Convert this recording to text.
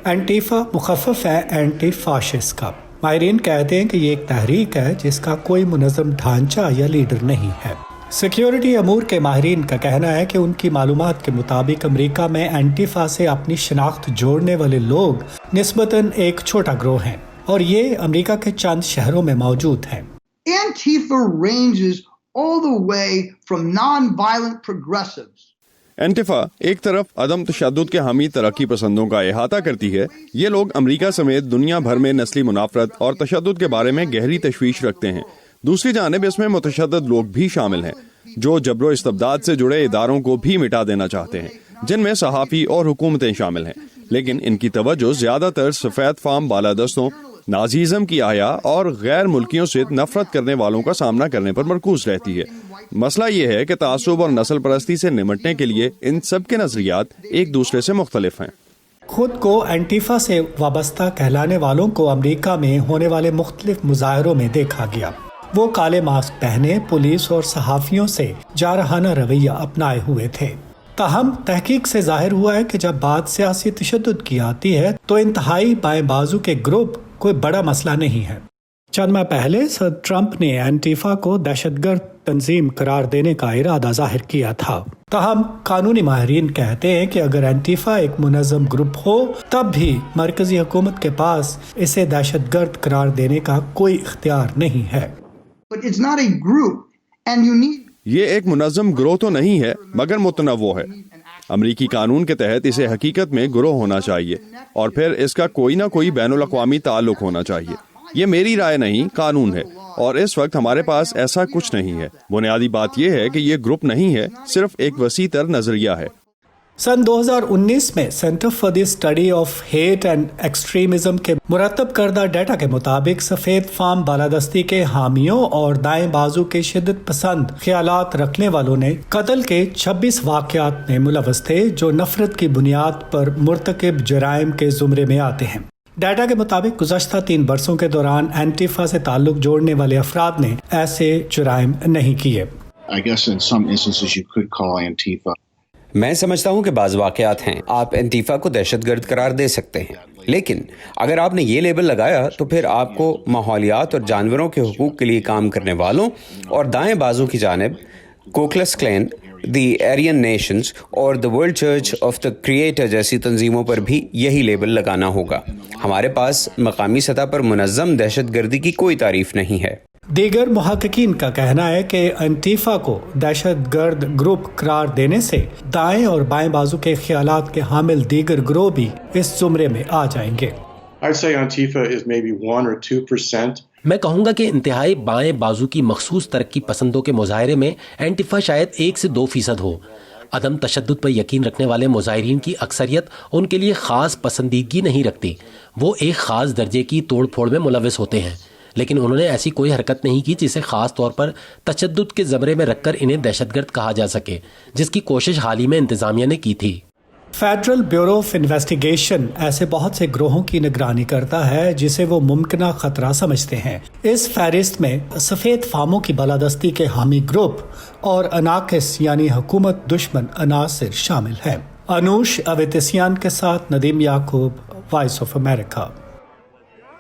اینٹیفا مخفف ہے anti fascist کا۔ ماہرین کہتے ہیں کہ یہ ایک تحریک ہے جس کا کوئی منظم ڈھانچہ یا لیڈر نہیں ہے۔ سیکیورٹی امور کے ماہرین کا کہنا ہے کہ ان کی معلومات کے مطابق امریکہ میں اینٹیفا سے اپنی شناخت جوڑنے والے لوگ نسبتاً ایک چھوٹا گروہ ہیں اور یہ امریکہ کے چند شہروں میں موجود ہیں۔ Antifa ranges all the way from non-violent progressives. اینٹیفا ایک طرف عدم تشدد کے حامی ترقی پسندوں کا احاطہ کرتی ہے۔ یہ لوگ امریکہ سمیت دنیا بھر میں نسلی منافرت اور تشدد کے بارے میں گہری تشویش رکھتے ہیں۔ دوسری جانب اس میں متشدد لوگ بھی شامل ہیں جو جبر و استبداد سے جڑے اداروں کو بھی مٹا دینا چاہتے ہیں، جن میں صحافی اور حکومتیں شامل ہیں، لیکن ان کی توجہ زیادہ تر سفید فام بالادستوں، نازیزم کی احیا اور غیر ملکیوں سے نفرت کرنے والوں کا سامنا کرنے پر مرکوز رہتی ہے۔ مسئلہ یہ ہے کہ تعصب اور نسل پرستی سے نمٹنے کے لیے ان سب کے نظریات ایک دوسرے سے مختلف ہیں۔ خود کو اینٹیفا سے وابستہ کہلانے والوں کو امریکہ میں ہونے والے مختلف مظاہروں میں دیکھا گیا۔ وہ کالے ماسک پہنے پولیس اور صحافیوں سے جارحانہ رویہ اپنائے ہوئے تھے۔ تاہم تحقیق سے ظاہر ہوا ہے کہ جب بات سیاسی تشدد کی آتی ہے تو انتہائی بائیں بازو کے گروپ کوئی بڑا مسئلہ نہیں ہے۔ چند ماہ پہلے صدر ٹرمپ نے اینٹیفا کو دہشت گرد تنظیم قرار دینے کا ارادہ ظاہر کیا تھا۔ تاہم قانونی ماہرین کہتے ہیں کہ اگر اینٹیفا ایک منظم گروپ ہو تب بھی مرکزی حکومت کے پاس اسے دہشت گرد قرار دینے کا کوئی اختیار نہیں ہے۔ But it's not a group and you need یہ ایک منظم گروہ تو نہیں ہے مگر متنوع ہے۔ امریکی قانون کے تحت اسے حقیقت میں گروہ ہونا چاہیے اور پھر اس کا کوئی نہ کوئی بین الاقوامی تعلق ہونا چاہیے۔ یہ میری رائے نہیں، قانون ہے، اور اس وقت ہمارے پاس ایسا کچھ نہیں ہے۔ بنیادی بات یہ ہے کہ یہ گروپ نہیں ہے، صرف ایک وسیع تر نظریہ ہے۔ سن 2019 میں Center for the Study of Hate and Extremism کے مرتب کردہ ڈیٹا کے مطابق سفید فام بالادستی کے حامیوں اور دائیں بازو کے شدت پسند خیالات رکھنے والوں نے قتل کے 26 واقعات میں ملوث تھے جو نفرت کی بنیاد پر مرتکب جرائم کے زمرے میں آتے ہیں۔ ڈیٹا کے مطابق گزشتہ 3 برسوں کے دوران اینٹیفا سے تعلق جوڑنے والے افراد نے ایسے جرائم نہیں کیے۔ I guess in some instances you could call Antifa. میں سمجھتا ہوں کہ بعض واقعات ہیں آپ اینٹیفا کو دہشت گرد قرار دے سکتے ہیں، لیکن اگر آپ نے یہ لیبل لگایا تو پھر آپ کو ماحولیات اور جانوروں کے حقوق کے لیے کام کرنے والوں اور دائیں بازو کی جانب کوکلس کلین، دی ایرین نیشنز اور دی world church of the creator جیسی تنظیموں پر بھی یہی لیبل لگانا ہوگا۔ ہمارے پاس مقامی سطح پر منظم دہشت گردی کی کوئی تعریف نہیں ہے۔ دیگر محققین کا کہنا ہے کہ اینٹیفا کو دہشت گرد گروپ قرار دینے سے دائیں اور بائیں بازو کے خیالات کے حامل دیگر گروہ بھی اس زمرے میں آ جائیں گے۔ I'd say Antifa is maybe 1 or 2%. میں کہوں گا کہ انتہائی بائیں بازو کی مخصوص ترقی پسندوں کے مظاہرے میں اینٹیفا شاید 1 سے 2% ہو۔ عدم تشدد پر یقین رکھنے والے مظاہرین کی اکثریت ان کے لیے خاص پسندیدگی نہیں رکھتی، وہ ایک خاص درجے کی توڑ پھوڑ میں ملوث ہوتے ہیں، لیکن انہوں نے ایسی کوئی حرکت نہیں کی جسے خاص طور پر تشدد کے زمرے میں رکھ کر انہیں دہشت گرد کہا جا سکے، جس کی کوشش حال ہی میں انتظامیہ نے کی تھی۔ فیڈرل بیورو آف انویسٹیگیشن ایسے بہت سے گروہوں کی نگرانی کرتا ہے جسے وہ ممکنہ خطرہ سمجھتے ہیں۔ اس فہرست میں سفید فاموں کی بالادستی کے حامی گروپ اور اناکس یعنی حکومت دشمن عناصر شامل ہیں۔ انوش اویتسیان کے ساتھ ندیم یعقوب، وائس آف امریکہ۔